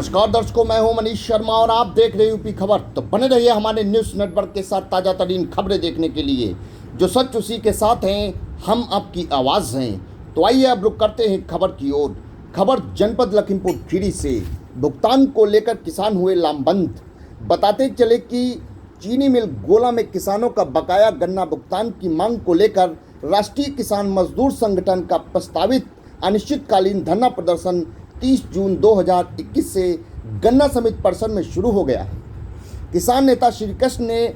नमस्कार दर्शकों, मैं हूं मनीष शर्मा और आप देख रहे हैं यूपी खबर। तो बने रहिए हमारे न्यूज़ नेटवर्क के साथ ताज़ा तरीन खबरें देखने के लिए। जो सच उसी के साथ हैं, हम आपकी आवाज़ हैं। तो आइए अब रुक करते हैं खबर की ओर। खबर जनपद लखीमपुर खीरी से। भुगतान को लेकर किसान हुए लामबंद। बताते चले कि चीनी मिल गोला में किसानों का बकाया गन्ना भुगतान की मांग को लेकर राष्ट्रीय किसान मजदूर संगठन का प्रस्तावित अनिश्चितकालीन धरना प्रदर्शन 30 जून 2021 से गन्ना समिति परिसर में शुरू हो गया है। किसान नेता श्री कृष्ण ने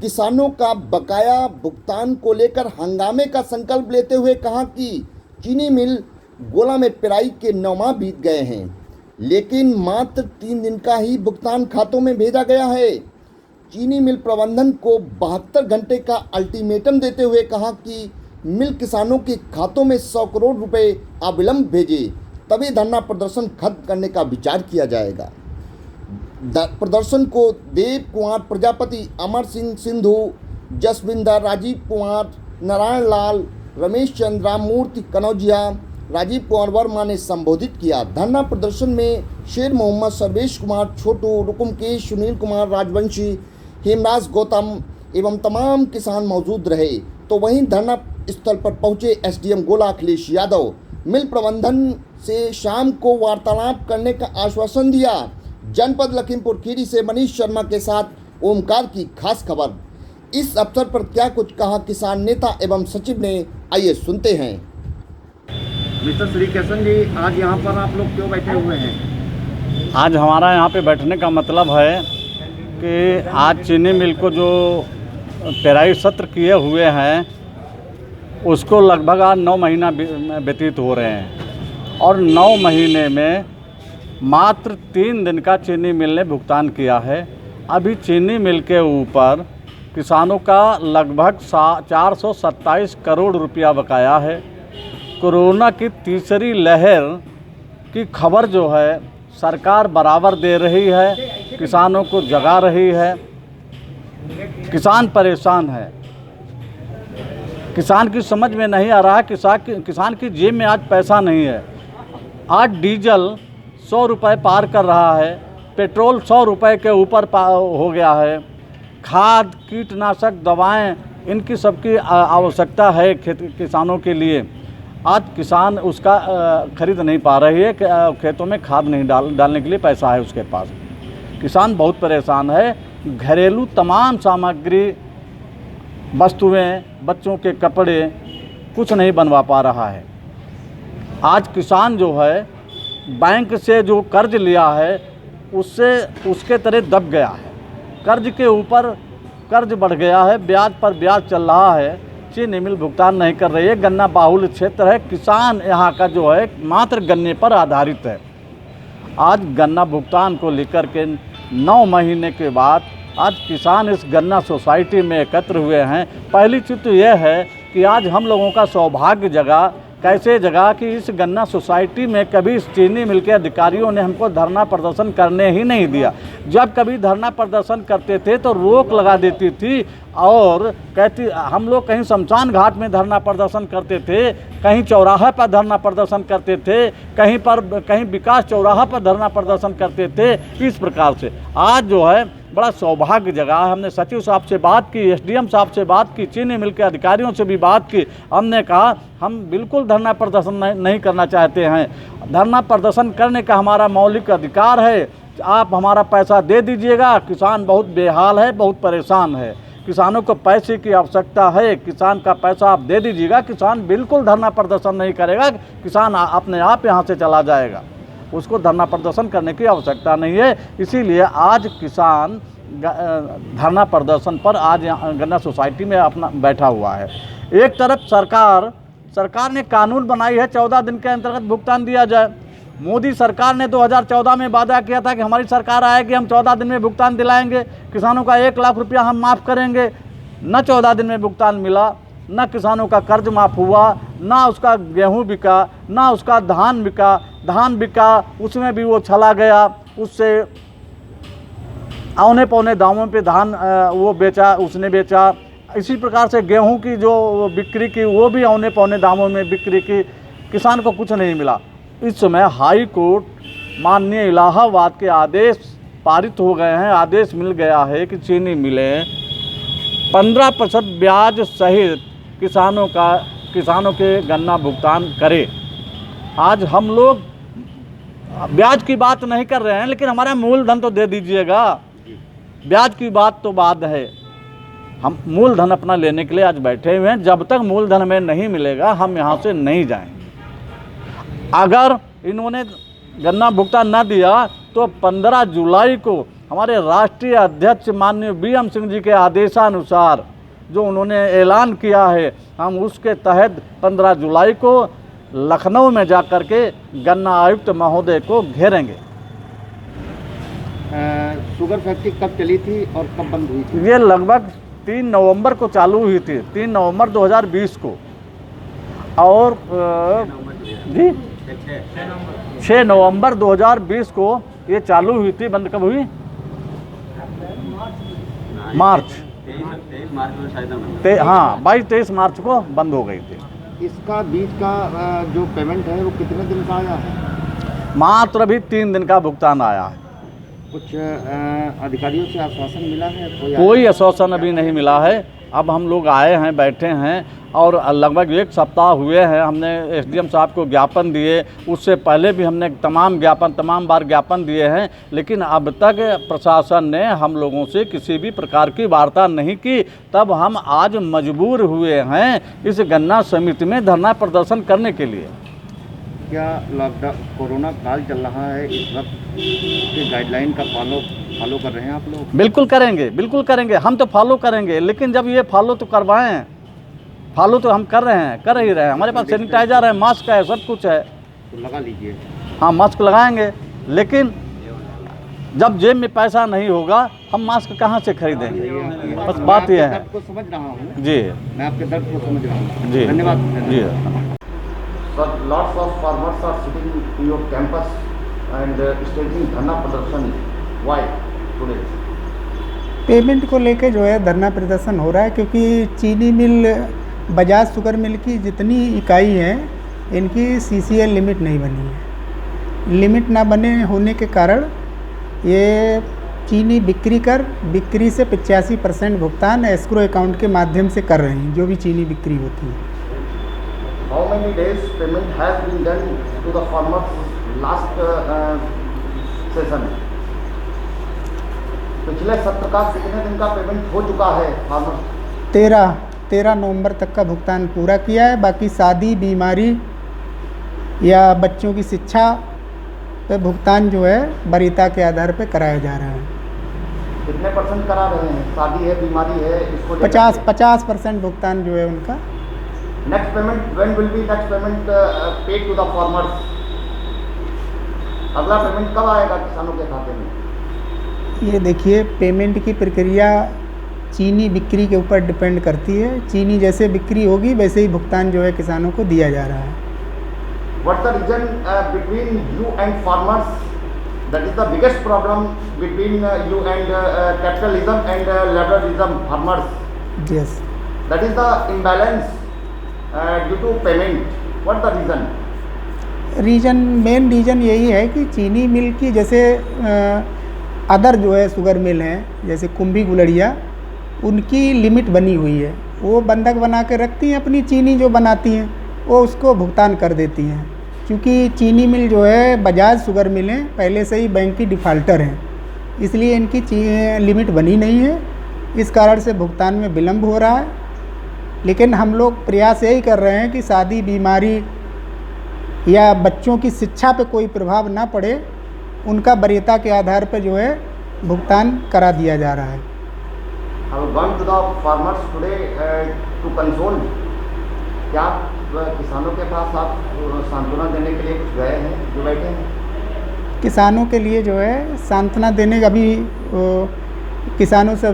किसानों का बकाया भुगतान को लेकर हंगामे का संकल्प लेते हुए कहा कि चीनी मिल गोला में पेराई के 9 माह बीत गए हैं, लेकिन मात्र 3 दिन का ही भुगतान खातों में भेजा गया है। चीनी मिल प्रबंधन को 72 घंटे का अल्टीमेटम देते हुए कहा कि मिल किसानों के खातों में 100 करोड़ रुपए अविलंब भेजे, तभी धरना प्रदर्शन खत्म करने का विचार किया जाएगा। प्रदर्शन को देव कुमार प्रजापति, अमर सिंह सिंधु, जसविंदर, राजीव कुमार, नारायण लाल, रमेश चंद्र, राममूर्ति कनौजिया, राजीव कुमार वर्मा ने संबोधित किया। धरना प्रदर्शन में शेर मोहम्मद, सर्वेश कुमार, छोटू, रुकुमकेश, सुनील कुमार, राजवंशी, हेमराज गौतम एवं तमाम किसान मौजूद रहे। तो वहीं धरना स्थल पर पहुंचे एसडीएम गोला अखिलेश यादव मिल प्रबंधन से शाम को वार्तालाप करने का आश्वासन दिया। जनपद लखीमपुर खीरी से मनीष शर्मा के साथ ओमकार की खास खबर। इस अवसर पर क्या कुछ कहा किसान नेता एवं सचिव ने, आइए सुनते हैं। मिस्टर श्री कृष्ण जी, आज यहाँ पर आप लोग क्यों बैठे हुए हैं? आज हमारा यहाँ पे बैठने का मतलब है कि आज चीनी मिल को जो पेराई सत्र किए हुए हैं उसको लगभग आज 9 महीना व्यतीत हो रहे हैं और 9 महीने में मात्र 3 दिन का चीनी मिल ने भुगतान किया है। अभी चीनी मिल के ऊपर किसानों का लगभग 427 करोड़ रुपया बकाया है। कोरोना की तीसरी लहर की खबर जो है सरकार बराबर दे रही है, किसानों को जगा रही है। किसान परेशान है, किसान की समझ में नहीं आ रहा है। किसान की जेब में आज पैसा नहीं है। आज डीजल 100 रुपये पार कर रहा है, पेट्रोल 100 रुपये के ऊपर हो गया है। खाद, कीटनाशक, दवाएं, इनकी सबकी आवश्यकता है किसानों के लिए। आज किसान उसका खरीद नहीं पा रही है, खेतों में खाद नहीं डालने के लिए पैसा है उसके पास। किसान बहुत परेशान है। घरेलू तमाम सामग्री, वस्तुएं, बच्चों के कपड़े कुछ नहीं बनवा पा रहा है। आज किसान जो है बैंक से जो कर्ज लिया है उससे उसके तरह दब गया है। कर्ज के ऊपर कर्ज बढ़ गया है, ब्याज पर ब्याज चल रहा है। चीनी मिल भुगतान नहीं कर रही है। गन्ना बाहुल क्षेत्र है, किसान यहाँ का जो है मात्र गन्ने पर आधारित है। आज गन्ना भुगतान को लेकर के 9 महीने के बाद आज किसान इस गन्ना सोसाइटी में एकत्र हुए हैं। पहली चीज़ तो यह है कि आज हम लोगों का सौभाग्य जगा। कैसे जगा कि इस गन्ना सोसाइटी में कभी इस चीनी मिल के अधिकारियों ने हमको धरना प्रदर्शन करने ही नहीं दिया। जब कभी धरना प्रदर्शन करते थे तो रोक लगा देती थी और कहती, हम लोग कहीं शमशान घाट में धरना प्रदर्शन करते थे, कहीं चौराहा पर धरना प्रदर्शन करते थे, कहीं विकास चौराहा पर धरना प्रदर्शन करते थे। इस प्रकार से आज जो है बड़ा सौभाग्य जगह। हमने सचिव साहब से बात की, एसडीएम साहब से बात की, चीनी मिल के अधिकारियों से भी बात की। हमने कहा हम बिल्कुल धरना प्रदर्शन नहीं करना चाहते हैं। धरना प्रदर्शन करने का हमारा मौलिक अधिकार है। आप हमारा पैसा दे दीजिएगा। किसान बहुत बेहाल है, बहुत परेशान है। किसानों को पैसे की आवश्यकता है। किसान का पैसा आप दे दीजिएगा। किसान बिल्कुल धरना प्रदर्शन नहीं करेगा। किसान अपने आप यहाँ से चला जाएगा। उसको धरना प्रदर्शन करने की आवश्यकता नहीं है। इसीलिए आज किसान धरना प्रदर्शन पर आज गन्ना सोसाइटी में अपना बैठा हुआ है। एक तरफ सरकार ने कानून बनाई है 14 दिन के अंतर्गत भुगतान दिया जाए। मोदी सरकार ने 2014 में वादा किया था कि हमारी सरकार आएगी, हम 14 दिन में भुगतान दिलाएंगे, किसानों का 1 लाख रुपया हम माफ़ करेंगे। न 14 दिन में भुगतान मिला, न किसानों का कर्ज माफ़ हुआ, ना उसका गेहूं बिका, ना उसका धान बिका, उसमें भी वो चला गया। उससे औने पौने दामों पे धान वो उसने बेचा। इसी प्रकार से गेहूं की जो बिक्री की वो भी औने पौने दामों में बिक्री की। किसान को कुछ नहीं मिला। इस समय हाई कोर्ट माननीय इलाहाबाद के आदेश पारित हो गए हैं, आदेश मिल गया है कि चीनी मिलें 15% ब्याज सहित किसानों के गन्ना भुगतान करें। आज हम लोग ब्याज की बात नहीं कर रहे हैं, लेकिन हमारा मूलधन तो दे दीजिएगा। ब्याज की बात तो बाद है, हम मूलधन अपना लेने के लिए आज बैठे हुए हैं। जब तक मूलधन हमें नहीं मिलेगा हम यहाँ से नहीं जाएंगे। अगर इन्होंने गन्ना भुगतान ना दिया तो 15 जुलाई को हमारे राष्ट्रीय अध्यक्ष माननीय BM सिंह जी के आदेशानुसार जो उन्होंने ऐलान किया है, हम उसके तहत 15 जुलाई को लखनऊ में जाकर के गन्ना आयुक्त महोदय को घेरेंगे। शुगर फैक्ट्री कब चली थी और कब बंद हुई थी? ये लगभग 3 नवंबर को चालू हुई थी, 3 नवंबर 2020 को, और जी 6 नवंबर 2020 को ये चालू हुई थी। बंद कब हुई? मार्च 23 मार्च में शायद हाँ 22-23 मार्च को बंद हो गई थी। इसका बीज का जो पेमेंट है वो कितने दिन का आया है? मात्र अभी 3 दिन का भुगतान आया है। कुछ अधिकारियों से आश्वासन मिला है? कोई आश्वासन अभी नहीं मिला है। अब हम लोग आए हैं, बैठे हैं, और लगभग 1 सप्ताह हुए हैं। हमने SDM साहब को ज्ञापन दिए, उससे पहले भी हमने तमाम बार ज्ञापन दिए हैं, लेकिन अब तक प्रशासन ने हम लोगों से किसी भी प्रकार की वार्ता नहीं की। तब हम आज मजबूर हुए हैं इस गन्ना समिति में धरना प्रदर्शन करने के लिए। क्या लॉकडाउन कोरोना काल चल रहा है, इस वक्त के गाइडलाइन का फॉलो कर रहे हैं आप लोग? बिल्कुल करेंगे, हम तो फॉलो करेंगे, लेकिन जब ये फॉलो तो करवाएं। फॉलो तो हम कर ही रहे हैं। हमारे पास सैनिटाइजर है, मास्क है, सब कुछ है, तो लगा लीजिए। हाँ मास्क लगाएंगे, लेकिन जब जेब में पैसा नहीं होगा हम मास्क कहाँ से खरीदेंगे? बस बात यह है। को समझ रहा हूँ जी, मैं आपके दर्द को समझ रहा हूँ। जी, धन्यवाद जी। Sir, lots of farmers are sitting in your campus and staging dharna pradarsan. Why today? Payment को लेके जो है धरना प्रदर्शन हो रहा है, क्योंकि चीनी मिल, बजाज शुगर मिल की जितनी इकाई हैं इनकी CCL लिमिट नहीं बनी है। लिमिट ना बने होने के कारण ये चीनी बिक्री से 85% भुगतान एस्क्रो अकाउंट के माध्यम से कर रहे हैं, जो भी चीनी बिक्री होती है। How many days payment has been done to the farmers last session? पिछले सत्र का कितने दिन का पेमेंट हो चुका है फार्मर? 13 नवंबर तक का भुगतान पूरा किया है। बाकी शादी, बीमारी या बच्चों की शिक्षा पे भुगतान जो है वरीयता के आधार पे कराया जा रहा है। कितने % करा रहे हैं? शादी है, बीमारी है, इसको 50% भुगतान जो है उनका। Next payment when will be next payment paid to the farmers? अगला पेमेंट कब आएगा किसानों के खाते में? ये देखिए, पेमेंट की प्रक्रिया चीनी बिक्री के ऊपर डिपेंड करती है। चीनी जैसे बिक्री होगी वैसे ही भुगतान जो है किसानों को दिया जा रहा है। What's the reason between you and farmers? That is the biggest problem between you and capitalism and liberalism farmers. Yes. That is the imbalance due to payment. What's the reason? Main reason यही है कि चीनी मिल की जैसे other जो है sugar mill हैं, जैसे कुंभी गुलड़िया, उनकी लिमिट बनी हुई है। वो बंधक बना के रखती हैं अपनी चीनी जो बनाती हैं, वो उसको भुगतान कर देती हैं। क्योंकि चीनी मिल जो है बजाज शुगर मिलें पहले से ही बैंक की डिफ़ाल्टर हैं, इसलिए इनकी लिमिट बनी नहीं है। इस कारण से भुगतान में विलम्ब हो रहा है। लेकिन हम लोग प्रयास यही कर रहे हैं कि शादी, बीमारी या बच्चों की शिक्षा पे कोई प्रभाव ना पड़े, उनका वरीयता के आधार पर जो है भुगतान करा दिया जा रहा है। I have gone to the farmers today to console. क्या किसानों के पास आप सांत्वना देने के लिए कुछ गए हैं जो बैठे हैं? किसानों के लिए जो है सांत्वना देने का भी किसानों से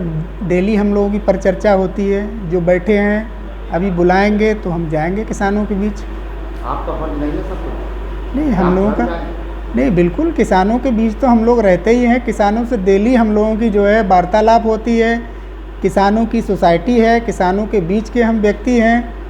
डेली हम लोगों की परिचर्चा होती है। जो बैठे हैं अभी बुलाएंगे तो हम जाएंगे किसानों के बीच। आपका फर्ज नहीं है सब? नहीं, हम लोगों का नहीं, बिल्कुल किसानों के बीच तो हम लोग रहते ही हैं। किसानों से डेली हम लोगों की जो है वार्तालाप होती है। किसानों की सोसाइटी है, किसानों के बीच के हम व्यक्ति हैं।